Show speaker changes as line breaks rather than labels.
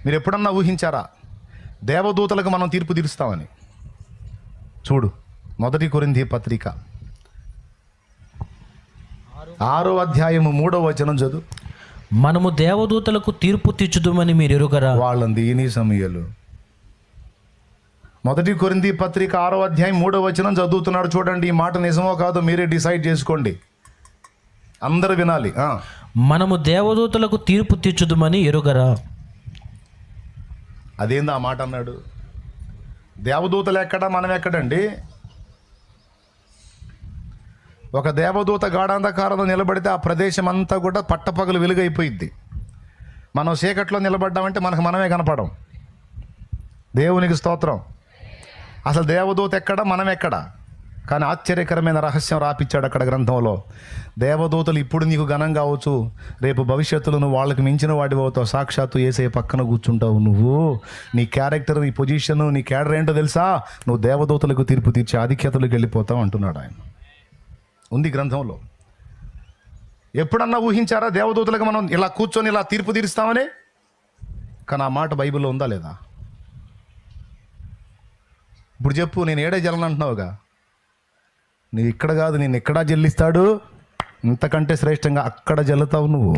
మీరు ఎప్పుడన్నా ఊహించారా దేవదూతలకు మనం తీర్పు తీరుస్తామని? చూడు, 1 కొరింథీ పత్రిక 6వ అధ్యాయము 3వ వచనం చదువు.
మనము దేవదూతలకు తీర్పు తీర్చుదుమని మీరు ఎరుగరా?
వాళ్ళంది ఈని సమయాలు. 1 కొరింథీ పత్రిక 6వ అధ్యాయం 3వ వచనం చదువుతున్నాడు. చూడండి, ఈ మాట నిజమో కాదో మీరే డిసైడ్ చేసుకోండి, అందరూ వినాలి.
మనము దేవదూతలకు తీర్పు తీర్చుదుమని ఎరుగరా?
అదేంది ఆ మాట అన్నాడు? దేవదూతలు ఎక్కడ, మనం ఎక్కడండి? ఒక దేవదూత గాఢాంధకారంలో నిలబడితే ఆ ప్రదేశం అంతా కూడా పట్టపగలు వెలుగైపోయిద్ది. మనం చీకట్లో నిలబడ్డామంటే మనకు మనమే కనపడం. దేవునికి స్తోత్రం. అసలు దేవదూత ఎక్కడ, మనం ఎక్కడ? కానీ ఆశ్చర్యకరమైన రహస్యం రాపిచ్చాడు అక్కడ గ్రంథంలో. దేవదూతలు ఇప్పుడు నీకు ఘనం కావచ్చు, రేపు భవిష్యత్తులో నువ్వు వాళ్ళకి మించిన వాడివి అవుతావు. సాక్షాత్తు యేసయ్య పక్కన కూర్చుంటావు. నువ్వు నీ క్యారెక్టర్, నీ పొజిషన్, నీ క్యాడర్ ఏంటో తెలుసా? నువ్వు దేవదూతలకు తీర్పు తీర్చే ఆధిక్యతలకు వెళ్ళిపోతావు అంటున్నాడు ఆయన. ఉంది గ్రంథంలో. ఎప్పుడన్నా ఊహించారా దేవదూతలకు మనం ఇలా కూర్చొని ఇలా తీర్పు తీరుస్తామని? కానీ ఆ మాట బైబిల్లో ఉందా లేదా? ఇప్పుడు చెప్పు, నేను ఏడే జలను అంటున్నావుగా. నువ్వు ఇక్కడ కాదు, నేను ఎక్కడా జల్లిస్తాడు, ఇంతకంటే శ్రేష్టంగా అక్కడ జల్లుతావు నువ్వు.